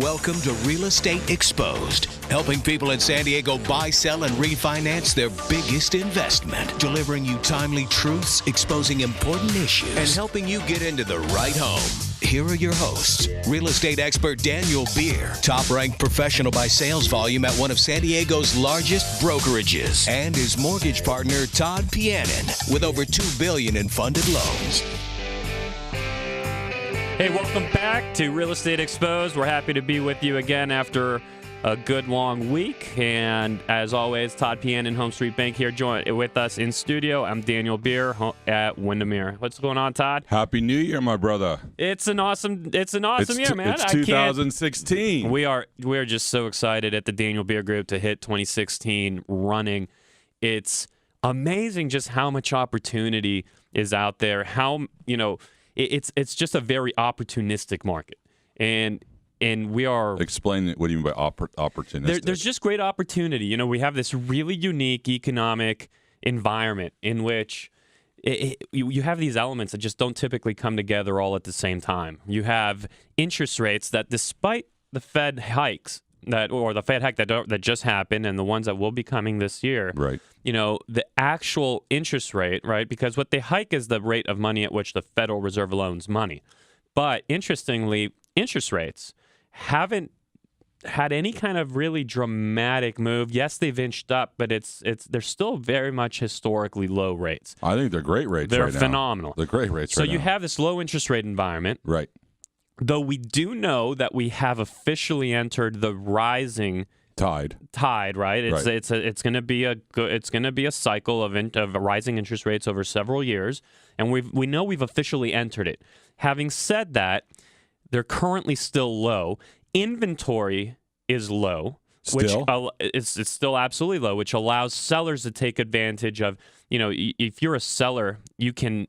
Welcome to Real Estate Exposed, helping people in San Diego buy, sell, and refinance their biggest investment, delivering you timely truths, exposing important issues, and helping you get into the right home. Here are your hosts, real estate expert Daniel Beer, top-ranked professional by sales volume at one of San Diego's largest brokerages, and his mortgage partner, Todd Pianin, with over $2 billion in funded loans. Hey, welcome back to Real Estate Exposed. We're happy to be with you again after a good long week. And as always, Todd Pianin, Home Street Bank here, joined with us in studio. I'm Daniel Beer at Windermere. What's going on, Todd? Happy New Year, my brother. It's an awesome year, man. It's 2016. We are just so excited at the Daniel Beer Group to hit 2016 running. It's amazing just how much opportunity is out there. It's just a very opportunistic market, and we are. Explain it. What do you mean by opportunistic? There's just great opportunity. You know, we have this really unique economic environment in which you have these elements that just don't typically come together all at the same time. You have interest rates that, despite the Fed hikes the Fed hike that just happened and the ones that will be coming this year, right? You know, the actual interest rate, right? Because what they hike is the rate of money at which the Federal Reserve loans money. But interestingly, interest rates haven't had any kind of really dramatic move. Yes, they've inched up, but they're still very much historically low rates. I think they're great rates right now. They're phenomenal. They're great rates right now. So you have this low interest rate environment. Right. Though we do know that we have officially entered the rising tide, right? It's going to be a cycle of rising interest rates over several years, and we know we've officially entered it. Having said that, they're currently still low. Inventory is low. Still? It's still absolutely low, which allows sellers to take advantage of, you know, if you're a seller, you can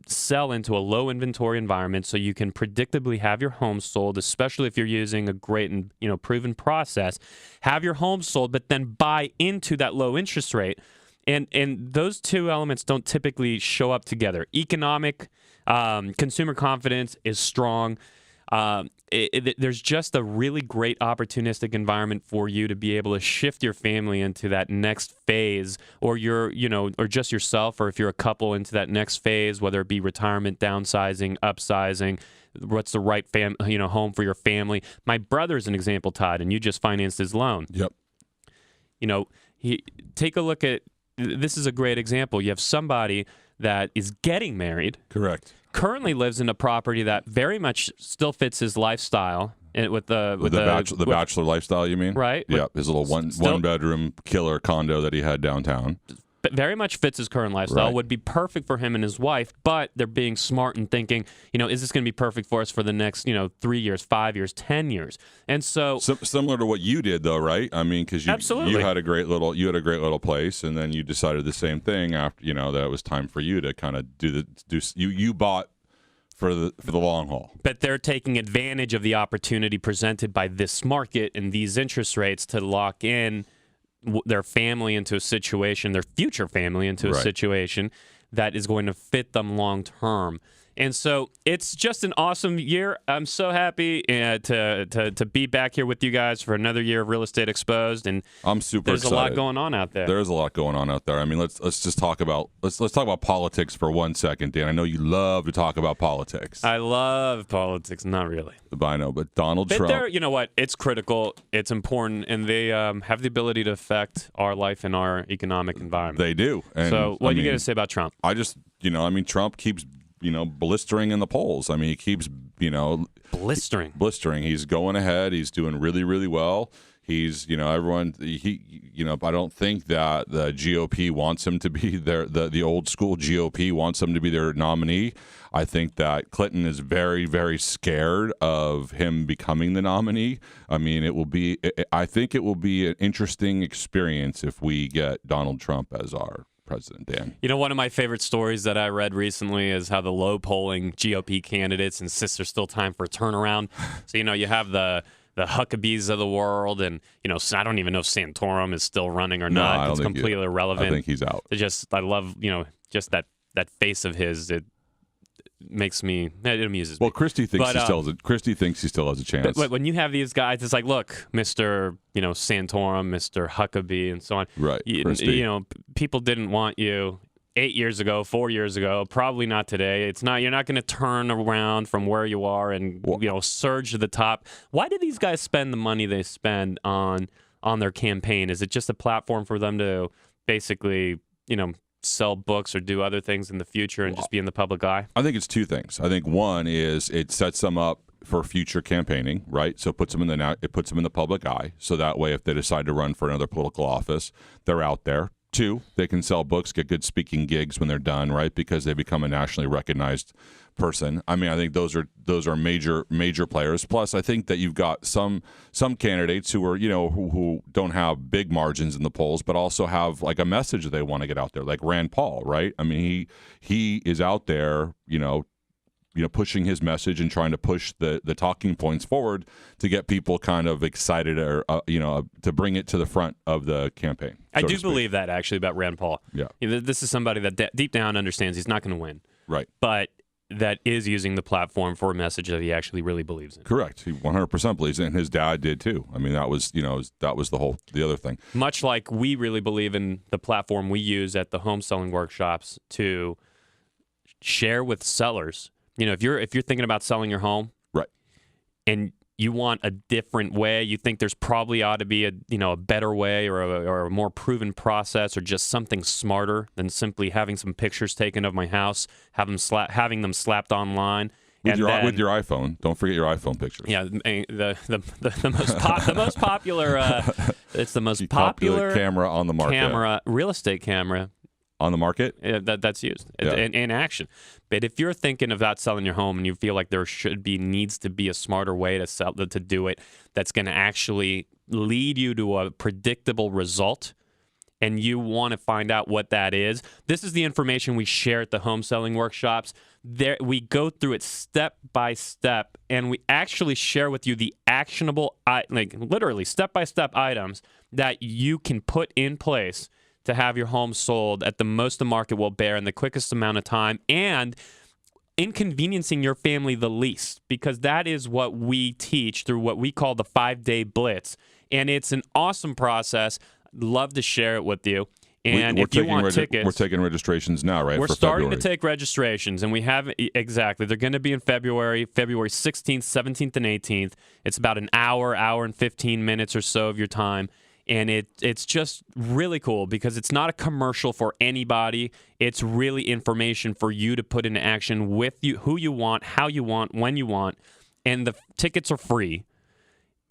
sell into a low inventory environment so you can predictably have your home sold, especially if you're using a great and, you know, proven process. Have your home sold, but then buy into that low interest rate. And those two elements don't typically show up together. Economic, consumer confidence is strong. There's just a really great opportunistic environment for you to be able to shift your family into that next phase, or or just yourself, or if you're a couple, into that next phase, whether it be retirement, downsizing, upsizing. What's the right home for your family? My brother's an example, Todd, and you just financed his loan. Yep. You know, take a look at this. Is a great example. You have somebody that is getting married. Correct. Currently lives in a property that very much still fits his lifestyle, and with the bachelor lifestyle, you mean? Right. Yeah, his little one bedroom killer condo that he had downtown. But very much fits his current lifestyle. Right. Would be perfect for him and his wife, but they're being smart and thinking, is this going to be perfect for us for the next, 3 years, 5 years, 10 years? And so similar to what you did, though, right? I mean, because you had a great little place, and then you decided the same thing after that it was time for you to kind of you bought for the long haul. But they're taking advantage of the opportunity presented by this market and these interest rates to lock in their family into a situation, their future family into a situation that is going to fit them long term. And so it's just an awesome year. I'm so happy to be back here with you guys for another year of Real Estate Exposed. And I'm super excited. There's a lot going on out there. There is a lot going on out there. I mean, let's just talk about politics for 1 second, Dan. I know you love to talk about politics. I love politics. Not really. I know, but Donald Trump. You know what? It's critical. It's important, and they have the ability to affect our life and our economic environment. They do. And, so, what do you got to say about Trump? Trump keeps blistering in the polls. I mean, he keeps, blistering. He's going ahead. He's doing really, really well. He's, everyone. I don't think that the GOP wants him to be the old school GOP wants him to be their nominee. I think that Clinton is very, very scared of him becoming the nominee. I mean, I think it will be an interesting experience if we get Donald Trump as our president, Dan. One of my favorite stories that I read recently is how the low-polling GOP candidates insist there's still time for a turnaround. So, you have the Huckabees of the world, and, I don't even know if Santorum is still running or not. It's completely irrelevant. I think he's out. I love, just that face of his. amuses me. Well, Christy thinks he still has a chance. But when you have these guys, it's like, look, Mr. Santorum, Mr. Huckabee, and so on. Right. People didn't want you 8 years ago, 4 years ago, probably not today. You're not going to turn around from where you are and surge to the top. Why do these guys spend the money they spend on their campaign? Is it just a platform for them to basically, sell books or do other things in the future and just be in the public eye? I think it's two things. I think one is it sets them up for future campaigning, right? So it puts them in the public eye. So that way, if they decide to run for another political office, they're out there. Two, they can sell books, get good speaking gigs when they're done, right? Because they become a nationally recognized person. I mean, I think those are major players. Plus, I think that you've got some candidates who are who don't have big margins in the polls, but also have like a message that they want to get out there, like Rand Paul, right? I mean, he is out there, pushing his message and trying to push the talking points forward to get people kind of excited or, to bring it to the front of the campaign. I do believe that, actually, about Rand Paul. Yeah. This is somebody that deep down understands he's not going to win. Right. But that is using the platform for a message that he actually really believes in. Correct. He 100% believes in it, and his dad did too. I mean, that was the other thing. Much like we really believe in the platform we use at the home selling workshops to share with sellers. If you're thinking about selling your home, right, and you want a different way, you think there's probably ought to be a better way or a more proven process or just something smarter than simply having some pictures taken of my house, having them slapped online. With your iPhone. Don't forget your iPhone pictures. Yeah, the most popular. It's the most popular camera on the market. Real estate camera. On the market? That's used in action. But if you're thinking about selling your home and you feel like there needs to be a smarter way to do it that's going to actually lead you to a predictable result, and you want to find out what that is, this is the information we share at the home selling workshops. There, we go through it step by step, and we actually share with you the actionable, literally step-by-step items that you can put in place to have your home sold at the most the market will bear in the quickest amount of time and inconveniencing your family the least, because that is what we teach through what we call the 5-day Blitz. And it's an awesome process. Love to share it with you. And if you want tickets, we're taking registrations now, right? We're starting to take registrations, and we have exactly. They're going to be in February 16th, 17th, and 18th. It's about an hour and 15 minutes or so of your time. And it's just really cool because it's not a commercial for anybody. It's really information for you to put into action with you, who you want, how you want, when you want. And the tickets are free.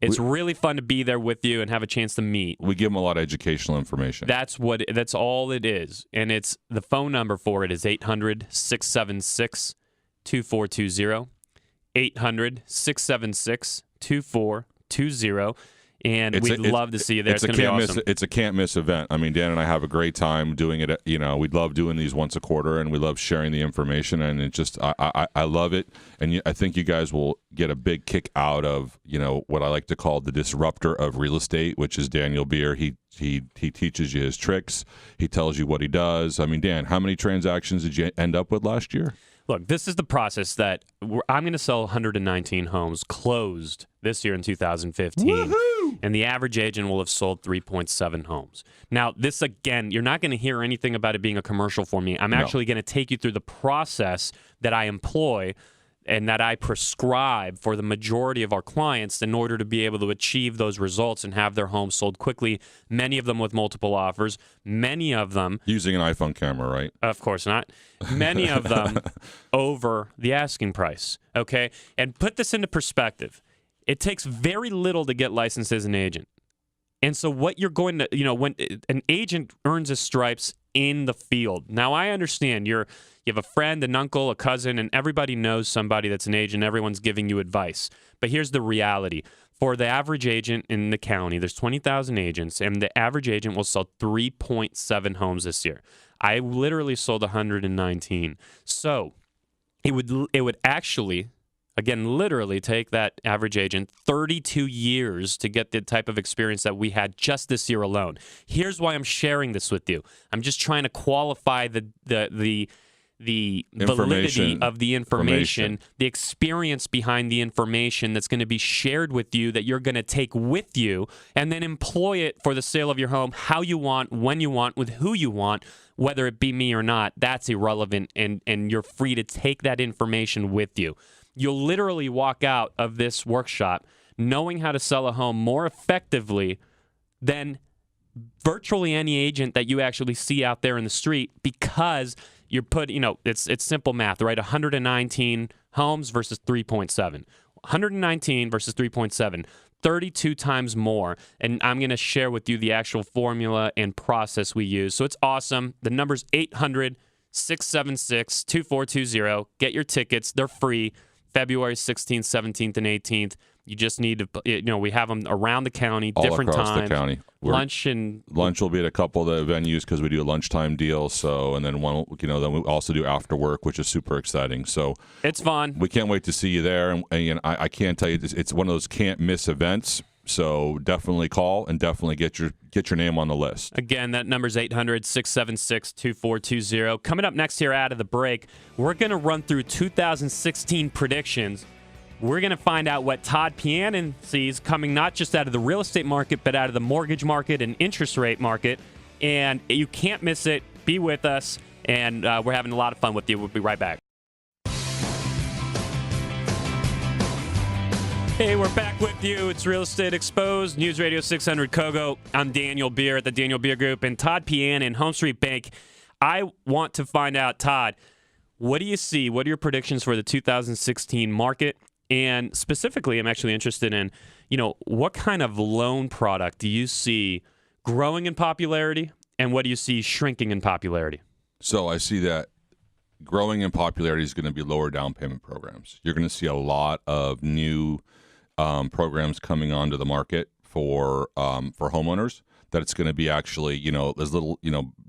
It's really fun to be there with you and have a chance to meet. We give them a lot of educational information. That's all it is. And the phone number for it is 800-676-2420. 800-676-2420. And we'd love to see you there. It's going to be awesome. It's a can't-miss event. I mean, Dan and I have a great time doing it. We love doing these once a quarter, and we love sharing the information. And it just, I love it. And I think you guys will get a big kick out of, what I like to call the disruptor of real estate, which is Daniel Beer. He teaches you his tricks. He tells you what he does. I mean, Dan, how many transactions did you end up with last year? Look, this is the process that I'm going to sell 119 homes closed this year in 2015. Woohoo! And the average agent will have sold 3.7 homes. Now, this, again, you're not going to hear anything about it being a commercial for me. I'm actually going to take you through the process that I employ and that I prescribe for the majority of our clients in order to be able to achieve those results and have their homes sold quickly, many of them with multiple offers, many of them... Using an iPhone camera, right? Of course not. Many of them over the asking price, okay? And put this into perspective. It takes very little to get licensed as an agent. And so what you're going to, when an agent earns his stripes in the field. Now, I understand you have a friend, an uncle, a cousin, and everybody knows somebody that's an agent. Everyone's giving you advice. But here's the reality. For the average agent in the county, there's 20,000 agents, and the average agent will sell 3.7 homes this year. I literally sold 119. So it would actually... Again, literally take that average agent 32 years to get the type of experience that we had just this year alone. Here's why I'm sharing this with you. I'm just trying to qualify the the validity of the information, the experience behind the information that's going to be shared with you, that you're going to take with you, and then employ it for the sale of your home how you want, when you want, with who you want, whether it be me or not. That's irrelevant, and you're free to take that information with you. You'll literally walk out of this workshop knowing how to sell a home more effectively than virtually any agent that you actually see out there in the street, because you're it's simple math, right? 119 homes versus 3.7. 119 versus 3.7. 32 times more. And I'm going to share with you the actual formula and process we use. So it's awesome. The number's 800-676-2420. Get your tickets. They're free. February 16th, 17th, and 18th. You just need to, we have them around the county, all different across times. the county. Lunch will be at a couple of the venues because we do a lunchtime deal. So, and then then we also do after work, which is super exciting. So it's fun. We can't wait to see you there. And I can't tell you, it's one of those can't miss events. So definitely call and definitely get your name on the list. Again, that number's 800-676-2420. Coming up next here out of the break, we're going to run through 2016 predictions. We're going to find out what Todd Pianin sees coming not just out of the real estate market, but out of the mortgage market and interest rate market. And you can't miss it. Be with us. And we're having a lot of fun with you. We'll be right back. Hey, we're back with you. It's Real Estate Exposed, News Radio 600 KOGO. I'm Daniel Beer at the Daniel Beer Group, and Todd Pianin, Home Street Bank. I want to find out, Todd, what do you see? What are your predictions for the 2016 market? And specifically, I'm actually interested in, what kind of loan product do you see growing in popularity, and what do you see shrinking in popularity? So I see that growing in popularity is going to be lower down payment programs. You're going to see a lot of new programs coming onto the market for homeowners. That it's going to be actually, there's little,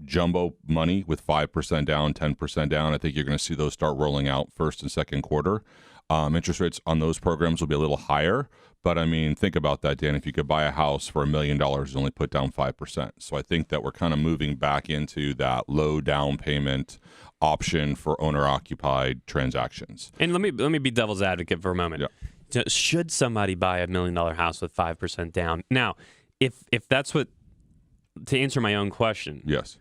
jumbo money with 5% down, 10% down. I think you're going to see those start rolling out first and second quarter. Interest rates on those programs will be a little higher, but I mean, think about that, Dan. If you could buy a house for $1 million, only put down 5%. So I think that we're kind of moving back into that low down payment option for owner-occupied transactions. And let me be devil's advocate for a moment. Yeah. Should somebody buy a $1 million house with 5% down? Now, if that's what, to answer my own question, yes,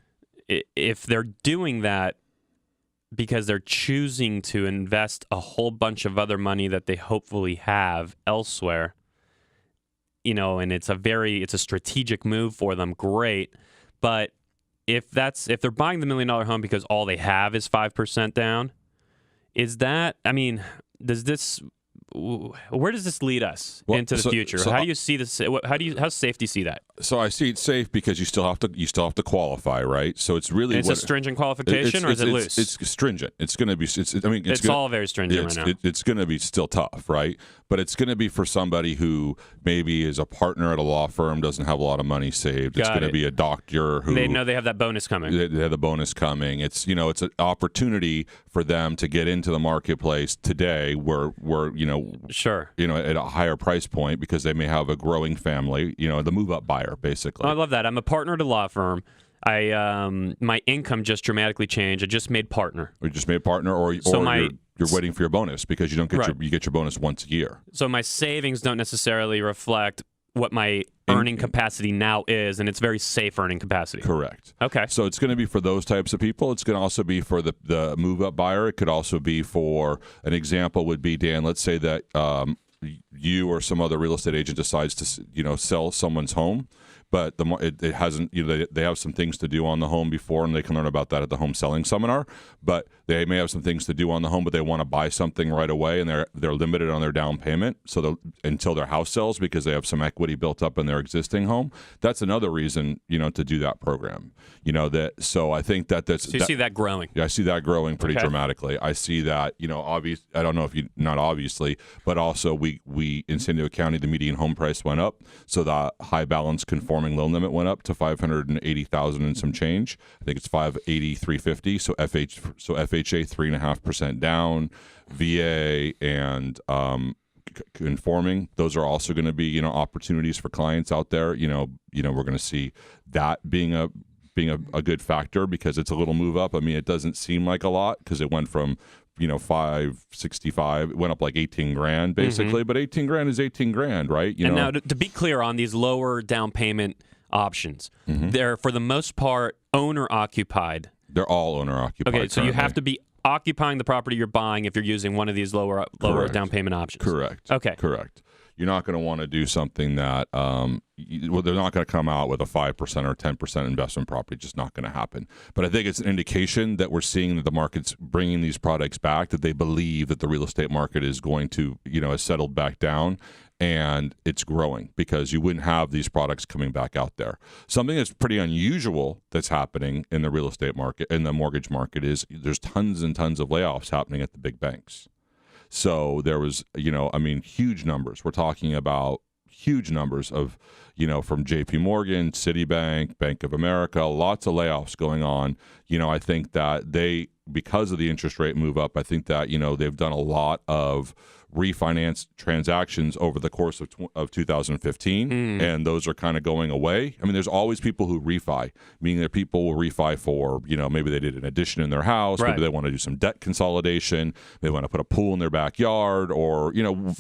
if they're doing that because they're choosing to invest a whole bunch of other money that they hopefully have elsewhere, and it's a strategic move for them, great. But if they're buying the $1 million home because all they have is 5% down, where does this lead us into the future? How do you see this? How safe do you see that? So I see it safe because you still have to qualify, right? So it's really it's a stringent qualification, or is it loose? It's stringent. It's going to be. It's all very stringent right now. It's going to be still tough, right? But it's going to be for somebody who maybe is a partner at a law firm, doesn't have a lot of money saved. It's going to be a doctor who they know they have that bonus coming. They have the bonus coming. It's it's an opportunity for them to get into the marketplace today, where sure, at a higher price point because they may have a growing family. The move up buyer, basically. Oh, I love that. I'm a partner at a law firm. My income just dramatically changed. I just made partner. You just made partner, or you're waiting for your bonus because you don't get you get your bonus once a year. So my savings don't necessarily reflect what my earning capacity now is, and it's very safe earning capacity. Correct. Okay. So it's going to be for those types of people. It's going to also be for the move up buyer. It could also be for, an example would be, Dan, let's say that you or some other real estate agent decides to sell someone's home, but it hasn't, they have some things to do on the home before, and they can learn about that at the home selling seminar. But they may have some things to do on the home, but they want to buy something right away, and they're limited on their down payment until their house sells because they have some equity built up in their existing home. That's another reason to do that program. So I think that's. So you see that growing. Yeah, I see that growing pretty dramatically. I see that obvious. I don't know if not obviously, but also we in San Diego County the median home price went up, so the high balance conforming loan limit went up to $580,000 and some change. I think it's $580,350. So FHA 3.5% down, VA and conforming. Those are also going to be opportunities for clients out there. We're going to see that being a being a good factor because it's a little move up. I mean, it doesn't seem like a lot because it went from 565, it went up like 18 grand basically, but 18 grand is 18 grand, right? Now to be clear on these lower down payment options, they're for the most part owner occupied. They're all owner occupied. Okay, so currently. you have to be occupying the property you're buying if you're using one of these lower down payment options. Correct. Okay. Correct. You're not going to want to do something that they're not going to come out with a 5% or 10% investment property. Just not going to happen. But I think it's an indication that we're seeing that the market's bringing these products back, that they believe that the real estate market is going to, has settled back down. And it's growing because you wouldn't have these products coming back out there. Something that's pretty unusual that's happening in the real estate market, in the mortgage market, is there's tons and tons of layoffs happening at the big banks. So there was, huge numbers. We're talking about huge numbers of, from JP Morgan, Citibank, Bank of America, lots of layoffs going on. I think that because of the interest rate move up, I think that, they've done a lot of refinance transactions over the course of 2015, and those are kind of going away. I mean, there's always people who refi, meaning that people will refi for, maybe they did an addition in their house, maybe they want to do some debt consolidation, they want to put a pool in their backyard, or,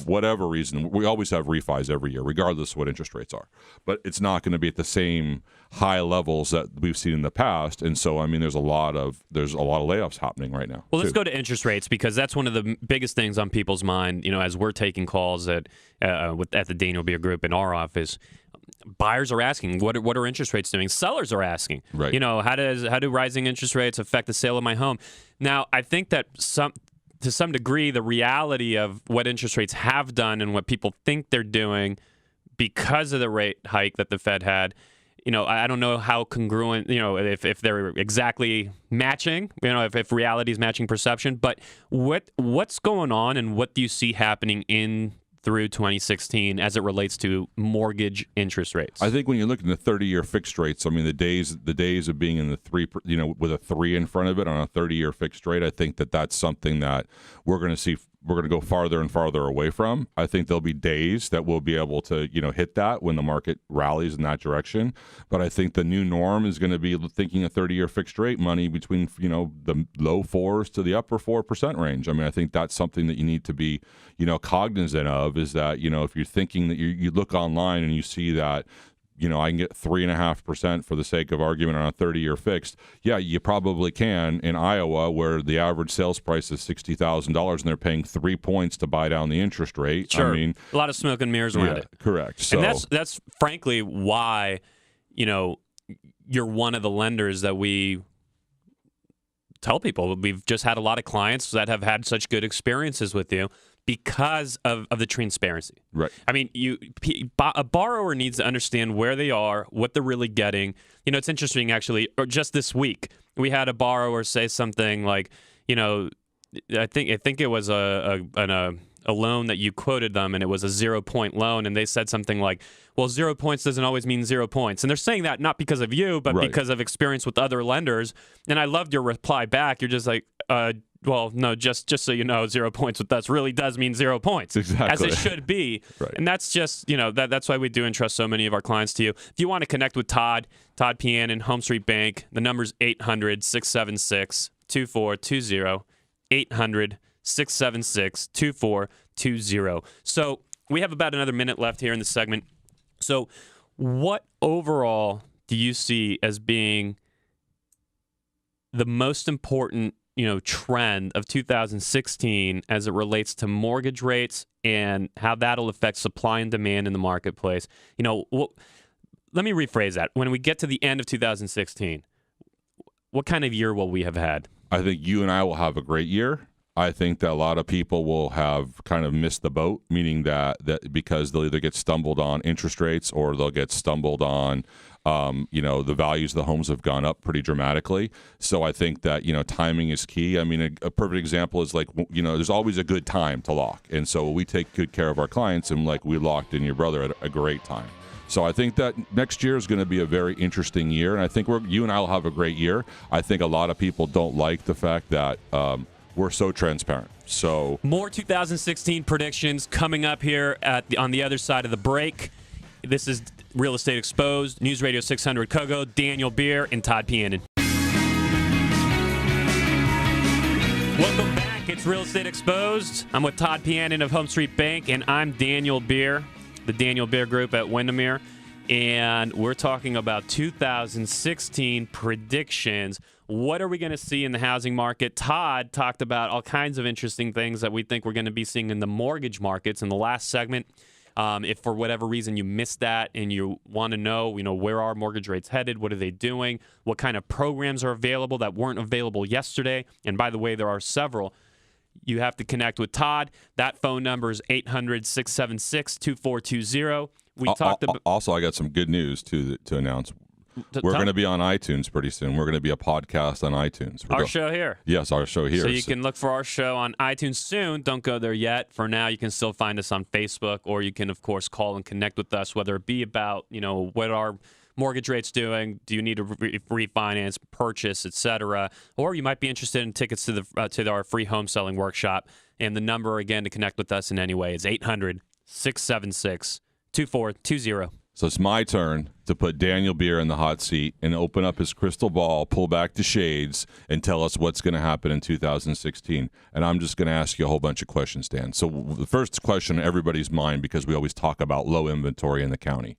whatever reason. We always have refis every year, regardless of what interest rates are. But it's not going to be at the same high levels that we've seen in the past. And so, there's a lot of layoffs happening right now. Well, let's go to interest rates because that's one of the biggest things on people's mind. As we're taking calls at the Daniel Beer Group in our office, buyers are asking, what are interest rates doing? Sellers are asking, right. How do rising interest rates affect the sale of my home? Now, I think that to some degree, the reality of what interest rates have done and what people think they're doing because of the rate hike that the Fed had, I don't know how congruent, if they're exactly matching, if reality is matching perception, but what's going on and what do you see happening through 2016 as it relates to mortgage interest rates? I think when you look at the 30-year fixed rates, the days of being in the 3, with a 3 in front of it on a 30-year fixed rate, I think that's something that we're going to see. We're going to go farther and farther away from. I think there'll be days that we'll be able to, hit that when the market rallies in that direction. But I think the new norm is going to be thinking a 30-year fixed rate money between, the low 4s to the upper 4% range. I think that's something that you need to be, cognizant of, is that, if you're thinking that you look online and you see that, I can get 3.5% for the sake of argument on a 30-year fixed. Yeah, you probably can in Iowa, where the average sales price is $60,000 and they're paying 3 points to buy down the interest rate. Sure. A lot of smoke and mirrors around it. Correct. So, and that's frankly why, you're one of the lenders that we tell people. We've just had a lot of clients that have had such good experiences with you because of the transparency. Right. A borrower needs to understand where they are, what they're really getting. It's interesting, actually, or just this week, we had a borrower say something like, I think it was a loan that you quoted them, and it was a 0-point loan, and they said something like, well, 0 points doesn't always mean 0 points. And they're saying that not because of you, but because of experience with other lenders. And I loved your reply back. You're just like, well, no, just so you know, 0 points with us really does mean 0 points. Exactly. As it should be. Right. And that's just, that's why we do entrust so many of our clients to you. If you want to connect with Todd Pianin, Home Street Bank, the number's 800-676-2420, 800-676-2420. So we have about another minute left here in the segment. So what overall do you see as being the most important trend of 2016 as it relates to mortgage rates and how that'll affect supply and demand in the marketplace? Let me rephrase that. When we get to the end of 2016, what kind of year will we have had? I think you and I will have a great year. I think that a lot of people will have kind of missed the boat, meaning that because they'll either get stumbled on interest rates or they'll get stumbled on, the values of the homes have gone up pretty dramatically. So I think that, timing is key. A perfect example is there's always a good time to lock. And so we take good care of our clients, and we locked in your brother at a great time. So I think that next year is going to be a very interesting year. And I think you and I will have a great year. I think a lot of people don't like the fact that, we're so transparent. So more 2016 predictions coming up here on the other side of the break. This is Real Estate Exposed, News Radio 600 KOGO, Daniel Beer, and Todd Pianin. Welcome back. It's Real Estate Exposed. I'm with Todd Pianin of Home Street Bank, and I'm Daniel Beer, the Daniel Beer Group at Windermere. And we're talking about 2016 predictions. What are we going to see in the housing market? Todd talked about all kinds of interesting things that we think we're going to be seeing in the mortgage markets in the last segment. If for whatever reason you missed that and you want to know, where are mortgage rates headed? What are they doing? What kind of programs are available that weren't available yesterday? And by the way, there are several. You have to connect with Todd. That phone number is 800-676-2420. We talked about. Also, I got some good news to announce. We're going to be on iTunes pretty soon. We're going to be a podcast on iTunes. Our show here. Yes, our show here. So you can look for our show on iTunes soon. Don't go there yet. For now, you can still find us on Facebook, or you can, of course, call and connect with us, whether it be about, what our mortgage rates doing, do you need to refinance, purchase, etc., or you might be interested in tickets to our free home selling workshop. And the number, again, to connect with us in any way is 800-676-2420. So it's my turn to put Daniel Beer in the hot seat and open up his crystal ball, pull back the shades, and tell us what's going to happen in 2016. And I'm just going to ask you a whole bunch of questions, Dan. So the first question in everybody's mind, because we always talk about low inventory in the county,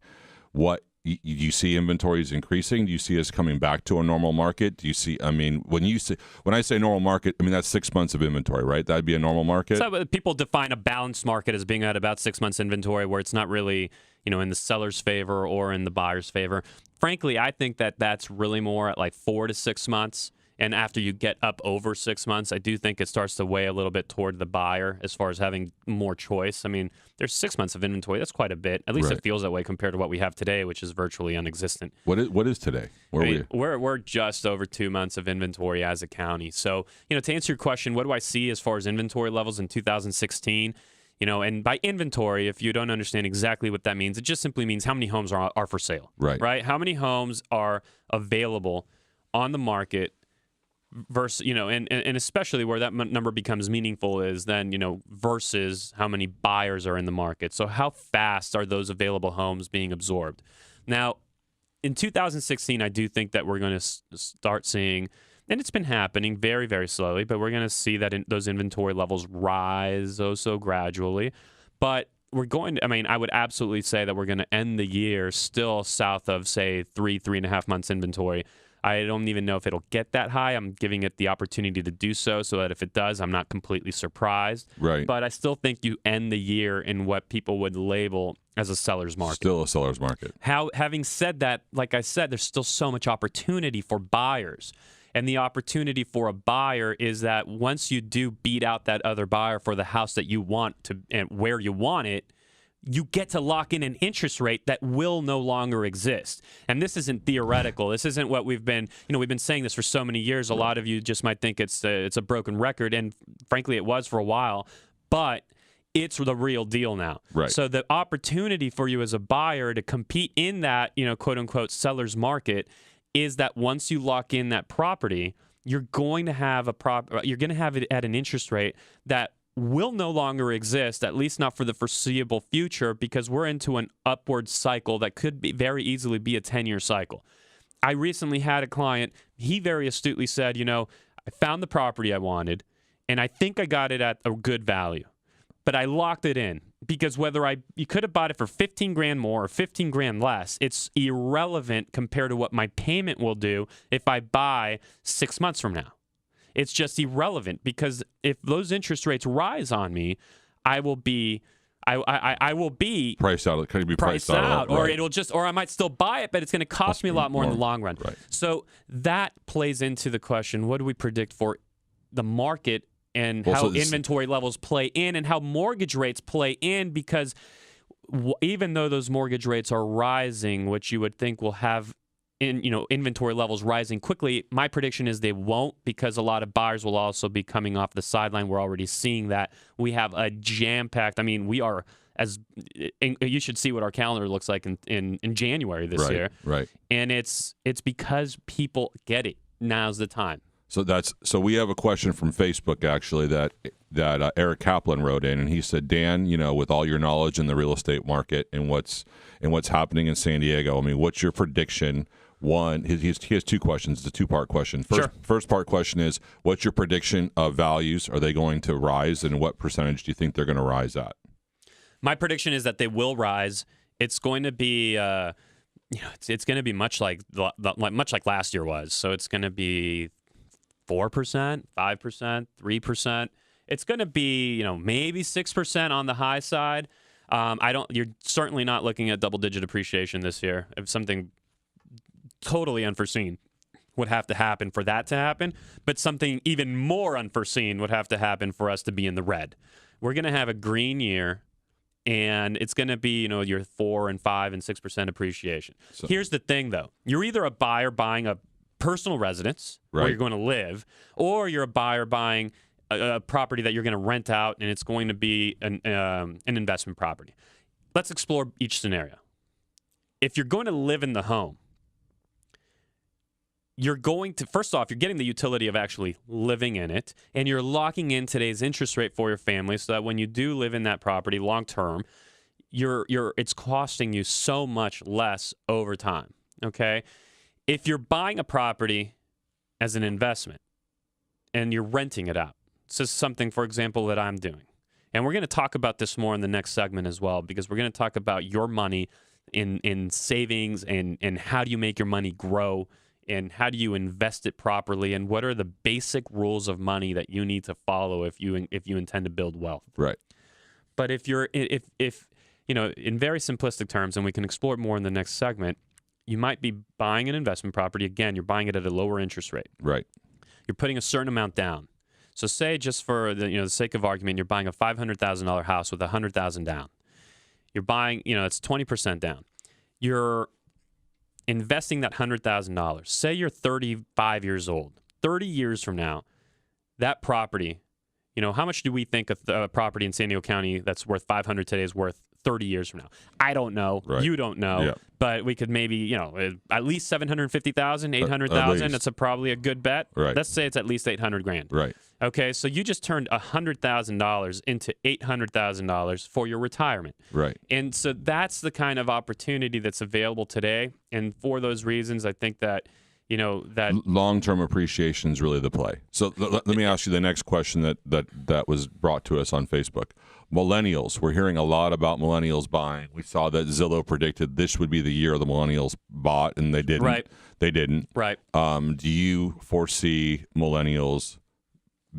what do you see inventories increasing? Do you see us coming back to a normal market? Do you see? When I say normal market, that's 6 months of inventory, right? That'd be a normal market. So people define a balanced market as being at about 6 months inventory, where it's not really, in the seller's favor or in the buyer's favor. Frankly, I think that that's really more at like 4 to 6 months. And after you get up over 6 months, I do think it starts to weigh a little bit toward the buyer as far as having more choice. There's 6 months of inventory. That's quite a bit. At least Right. It feels that way compared to what we have today, which is virtually non-existent. What is today? We're just over 2 months of inventory as a county. So, to answer your question, what do I see as far as inventory levels in 2016? And by inventory, if you don't understand exactly what that means, it just simply means how many homes are for sale. Right. How many homes are available on the market versus, and especially where that number becomes meaningful is then, versus how many buyers are in the market. So how fast are those available homes being absorbed? Now, in 2016, I do think that we're going to start seeing, and it's been happening very, very slowly, but we're going to see that those inventory levels rise so gradually. But we're going to, I would absolutely say that we're going to end the year still south of, say, 3.5 months inventory. I don't even know if it'll get that high. I'm giving it the opportunity to do so that if it does, I'm not completely surprised. Right. But I still think you end the year in what people would label as a seller's market. Still a seller's market. Having said that, like I said, there's still so much opportunity for buyers. And the opportunity for a buyer is that once you do beat out that other buyer for the house that you want to and where you want it, you get to lock in an interest rate that will no longer exist. And this isn't theoretical. This isn't what we've been saying this for so many years. A lot of you just might think it's a broken record, and frankly, it was for a while. But it's the real deal now. Right. So the opportunity for you as a buyer to compete in that, quote unquote, seller's market is that once you lock in that property, you're going to have you're going to have it at an interest rate that will no longer exist, at least not for the foreseeable future, because we're into an upward cycle that could very easily be a 10-year cycle. I recently had a client, he very astutely said, I found the property I wanted, and I think I got it at a good value, but I locked it in because you could have bought it for 15 grand more or 15 grand less, it's irrelevant compared to what my payment will do if I buy 6 months from now. It's just irrelevant because if those interest rates rise on me, I will be priced out. It could be priced out, right. or I might still buy it, but it's going to cost me a lot more in the long run. Right. So that plays into the question: what do we predict for the market and how inventory levels play in, and how mortgage rates play in? Because even though those mortgage rates are rising, which you would think will have inventory levels rising quickly, my prediction is they won't, because a lot of buyers will also be coming off the sideline. We're already seeing that. We have a jam-packed, we are you should see what our calendar looks like in January this year. Right. And it's because people get it. Now's the time. So we have a question from Facebook actually that Eric Kaplan wrote in, and he said, Dan, with all your knowledge in the real estate market and what's happening in San Diego, I mean, what's your prediction? One, he has two questions. It's a two-part question. First part question is, what's your prediction of values? Are they going to rise, and what percentage do you think they're going to rise at? My prediction is that they will rise. It's going to be, it's going to be much like last year was. So it's going to be 4%, 5%, 3%. It's going to be, maybe 6% on the high side. You're certainly not looking at double-digit appreciation this year. If something totally unforeseen would have to happen for that to happen, but something even more unforeseen would have to happen for us to be in the red. We're going to have a green year, and it's going to be, your 4 and 5 and 6% appreciation. So, here's the thing, though. You're either a buyer buying a personal residence where you're going to live, or you're a buyer buying a property that you're going to rent out, and it's going to be an investment property. Let's explore each scenario. If you're going to live in the home, you're going to, first off, you're getting the utility of actually living in it, and you're locking in today's interest rate for your family so that when you do live in that property long term, it's costing you so much less over time, okay? If you're buying a property as an investment and you're renting it out, this is something, for example, that I'm doing. And we're going to talk about this more in the next segment as well, because we're going to talk about your money in savings and how do you make your money grow and how do you invest it properly, and what are the basic rules of money that you need to follow if you intend to build wealth. Right. But if in very simplistic terms, and we can explore it more in the next segment, you might be buying an investment property. Again, you're buying it at a lower interest rate. Right. You're putting a certain amount down. So say, just for the sake of argument, you're buying a $500,000 house with $100,000 down. You're buying, it's 20% down. You're investing that $100,000. Say you're 35 years old. 30 years from now, that property, how much do we think a property in San Diego County that's worth $500 today is worth 30 years from now? I don't know. Right. You don't know. Yeah. But we could maybe, at least $750,000, $800,000. That's probably a good bet. Right. Let's say it's at least $800,000. Right. Okay, so you just turned $100,000 into $800,000 for your retirement. Right. And so that's the kind of opportunity that's available today. And for those reasons, I think that, that long-term appreciation is really the play. So let me ask you the next question that was brought to us on Facebook. Millennials. We're hearing a lot about millennials buying. We saw that Zillow predicted this would be the year the millennials bought, and they didn't. Right. They didn't. Right. Do you foresee millennials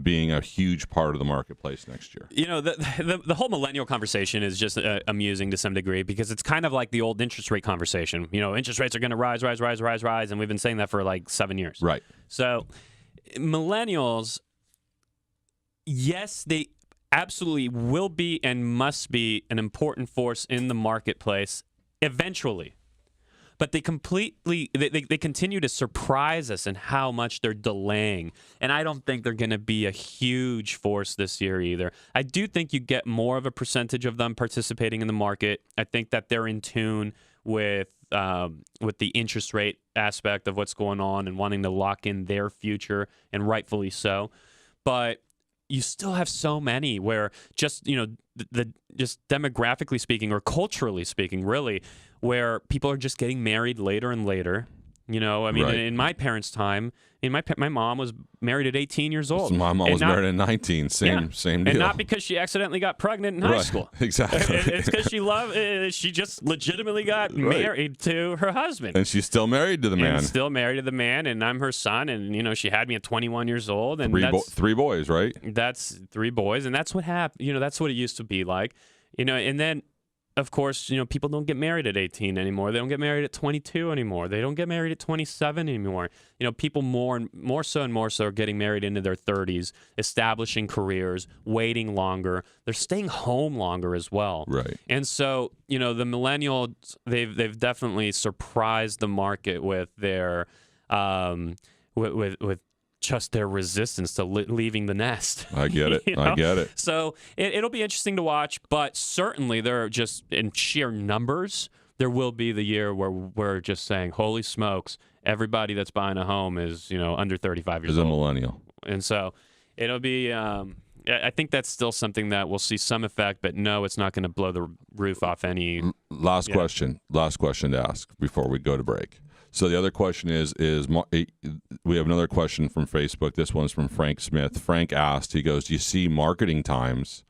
being a huge part of the marketplace next year? The whole millennial conversation is just amusing to some degree, because it's kind of like the old interest rate conversation. Interest rates are going to rise, and we've been saying that for like 7 years. Right. So millennials, yes, they absolutely will be and must be an important force in the marketplace eventually. But they continue to surprise us in how much they're delaying. And I don't think they're going to be a huge force this year either. I do think you get more of a percentage of them participating in the market. I think that they're in tune with the interest rate aspect of what's going on and wanting to lock in their future, and rightfully so. But you still have so many where just demographically speaking, or culturally speaking, really, where people are just getting married later and later. Right. In my parents' time, my mom was married at 18 years old. So my mom was married at 19. Same deal. And not because she accidentally got pregnant in high school. Exactly. It's because she just legitimately got married to her husband. And she's still married to the man. And I'm her son. And, she had me at 21 years old. And three boys, right? That's 3 boys. And that's what happened. That's what it used to be like. And then, of course, people don't get married at 18 anymore. They don't get married at 22 anymore. They don't get married at 27 anymore. People more so are getting married into their 30s, establishing careers, waiting longer. They're staying home longer as well. Right. And so, the millennials, they've definitely surprised the market with their with just their resistance to leaving the nest. I get it. I get it. So it'll be interesting to watch, but certainly there are just in sheer numbers, there will be the year where we're just saying, holy smokes, everybody that's buying a home is, under 35 years Is old. a millennial. And so it'll be, I think that's still something that we'll see some effect, but no, it's not going to blow the roof off any. Last question to ask before we go to break. So the other question is we have another question from Facebook. This one's from Frank Smith. Frank asked, he goes, do you see marketing times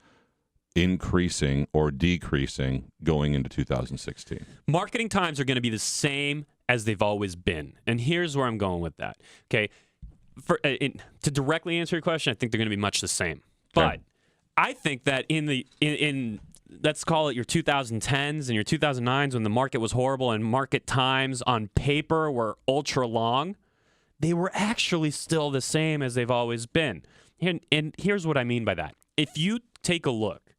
increasing or decreasing going into 2016? Marketing times are going to be the same as they've always been. And here's where I'm going with that. Okay. To directly answer your question, I think they're going to be much the same. But I think that in let's call it your 2010s and your 2009s when the market was horrible and market times on paper were ultra long, they were actually still the same as they've always been. And here's what I mean by that. If you take a look,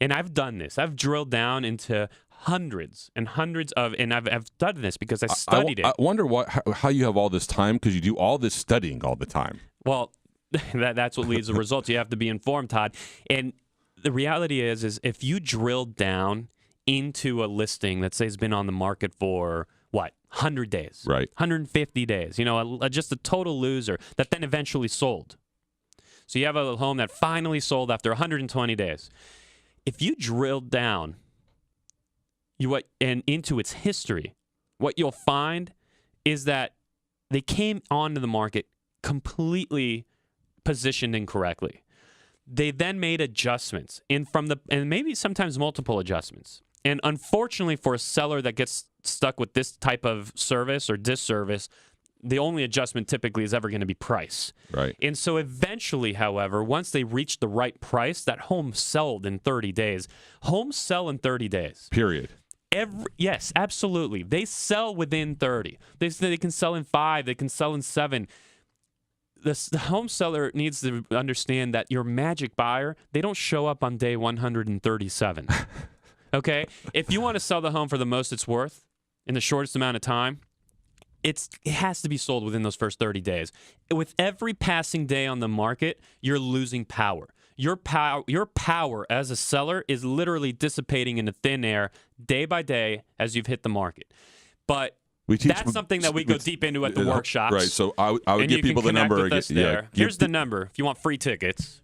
and I've done this, I've drilled down into hundreds and hundreds of, and I've done this because I studied it. I wonder how you have all this time, because you do all this studying all the time. Well, that's what leads to results. You have to be informed, Todd. And the reality is if you drill down into a listing that say has been on the market for, 100 days? Right. 150 days. Just a total loser that then eventually sold. So you have a home that finally sold after 120 days. If you drill down and into its history, what you'll find is that they came onto the market completely positioned incorrectly. They then made adjustments and maybe sometimes multiple adjustments. And unfortunately for a seller that gets stuck with this type of service or disservice, the only adjustment typically is ever going to be price. Right. And so eventually, however, once they reach the right price, that home sold in 30 days. Homes sell in 30 days. Period. Yes, absolutely. They sell within 30. They can sell in 5. They can sell in 7. The home seller needs to understand that your magic buyer, they don't show up on day 137. Okay? If you want to sell the home for the most it's worth in the shortest amount of time, it has to be sold within those first 30 days. With every passing day on the market, you're losing power. Your power as a seller is literally dissipating into thin air day by day as you've hit the market. But that's something that we go deep into at the workshops. Right. So I would give people the number. Here's the number. If you want free tickets,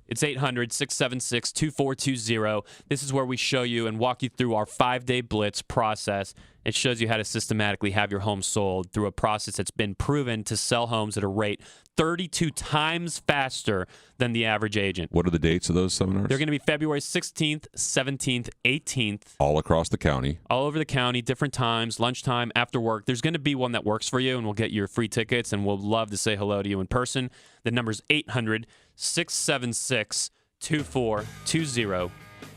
it's 800-676-2420. This is where we show you and walk you through our 5-day Blitz process. It shows you how to systematically have your home sold through a process that's been proven to sell homes at a rate 32 times faster than the average agent. What are the dates of those seminars? They're going to be February 16th, 17th, 18th. All across the county. All over the county, different times, lunchtime, after work. There's going to be one that works for you, and we'll get your free tickets, and we'll love to say hello to you in person. The number's 800-676-2420.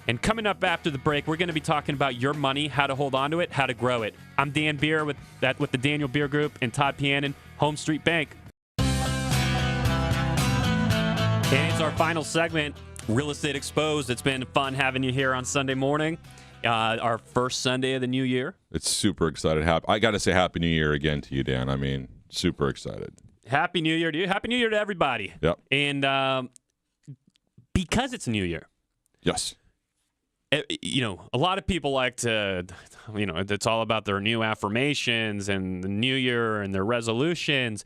And coming up after the break, we're going to be talking about your money, how to hold on to it, how to grow it. I'm Dan Beer with the Daniel Beer Group, and Todd Pianin, Home Street Bank. And it's our final segment, Real Estate Exposed. It's been fun having you here on Sunday morning, our first Sunday of the new year. It's super excited. I got to say Happy New Year again to you, Dan. I mean, super excited. Happy New Year to you. Happy New Year to everybody. Yep. And because it's a new year. Yes. A lot of people like to, it's all about their new affirmations and the new year and their resolutions.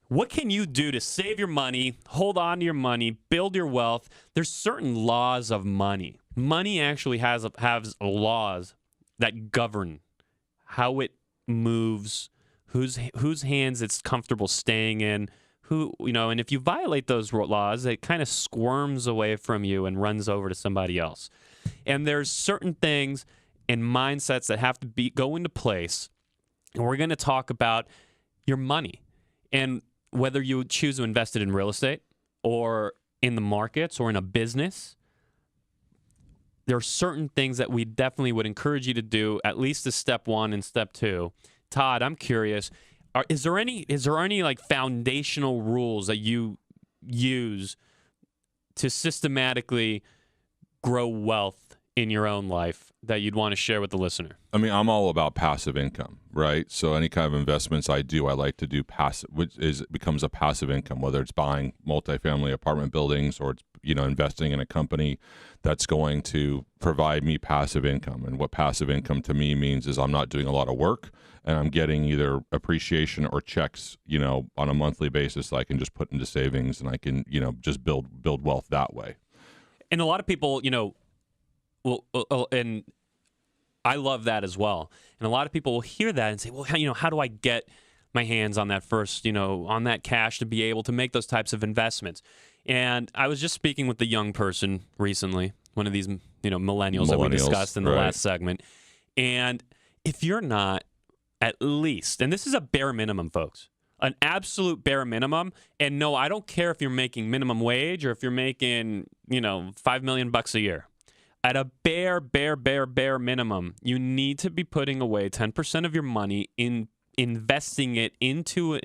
What can you do to save your money, hold on to your money, build your wealth? There's certain laws of money. Money actually has laws that govern how it moves, whose hands it's comfortable staying in, and if you violate those laws, it kind of squirms away from you and runs over to somebody else. And there's certain things and mindsets that have to go into place. And we're going to talk about your money and whether you choose to invest it in real estate or in the markets or in a business. There are certain things that we definitely would encourage you to do, at least as step 1 and step 2. Todd, I'm curious, is there any like foundational rules that you use to systematically grow wealth in your own life that you'd want to share with the listener? I mean, I'm all about passive income, right? So any kind of investments I like to do passive, becomes a passive income, whether it's buying multifamily apartment buildings or it's investing in a company that's going to provide me passive income. And what passive income to me means is I'm not doing a lot of work and I'm getting either appreciation or checks, on a monthly basis that I can just put into savings and I can, just build wealth that way. And a lot of people, and I love that as well. And a lot of people will hear that and say, well, how do I get my hands on that first, on that cash to be able to make those types of investments? And I was just speaking with the young person recently, one of these, millennials that we discussed in the last segment. And if you're not at least, and this is a bare minimum, folks, an absolute bare minimum. And no, I don't care if you're making minimum wage or if you're making, $5 million a year. At a bare minimum, you need to be putting away 10% of your money in investing it into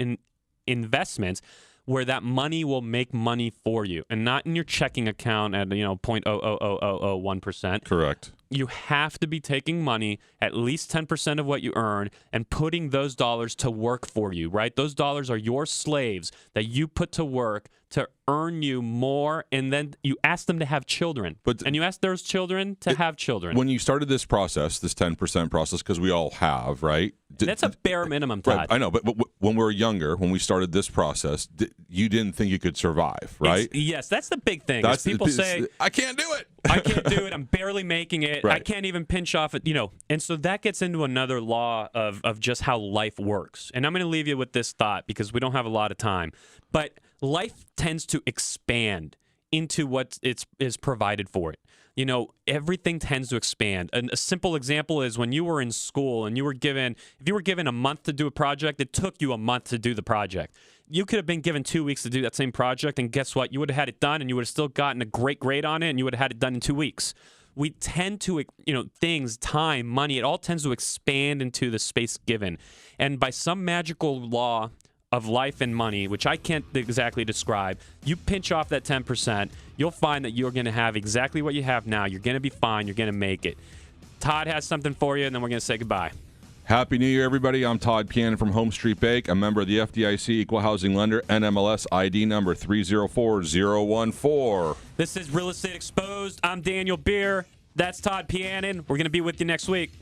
investments where that money will make money for you and not in your checking account at 0.00001%. Correct. You have to be taking money, at least 10% of what you earn, and putting those dollars to work for you, right? Those dollars are your slaves that you put to work to earn you more, and then you ask them to have children. And you ask those children to have children. When you started this process, this 10% process, because we all have, right? That's a bare minimum, Todd. Right, I know, but when we were younger, when we started this process, you didn't think you could survive, right? Yes, that's the big thing. People say, I can't do it. I can't do it. I'm barely making it. Right. I can't even pinch off it, And so that gets into another law of just how life works. And I'm going to leave you with this thought because we don't have a lot of time. But life tends to expand into what is provided for it. Everything tends to expand. And a simple example is when you were in school and if you were given a month to do a project, it took you a month to do the project. You could have been given 2 weeks to do that same project, and guess what? You would have had it done, and you would have still gotten a great grade on it, and you would have had it done in 2 weeks. We tend to, things, time, money, it all tends to expand into the space given. And by some magical law of life and money, which I can't exactly describe, you pinch off that 10%, you'll find that you're going to have exactly what you have now. You're going to be fine. You're going to make it. Todd has something for you, and then we're going to say goodbye. Happy New Year, everybody. I'm Todd Pianin from Home Street Bank, a member of the FDIC Equal Housing Lender, NMLS ID number 304014. This is Real Estate Exposed. I'm Daniel Beer. That's Todd Pianin. We're going to be with you next week.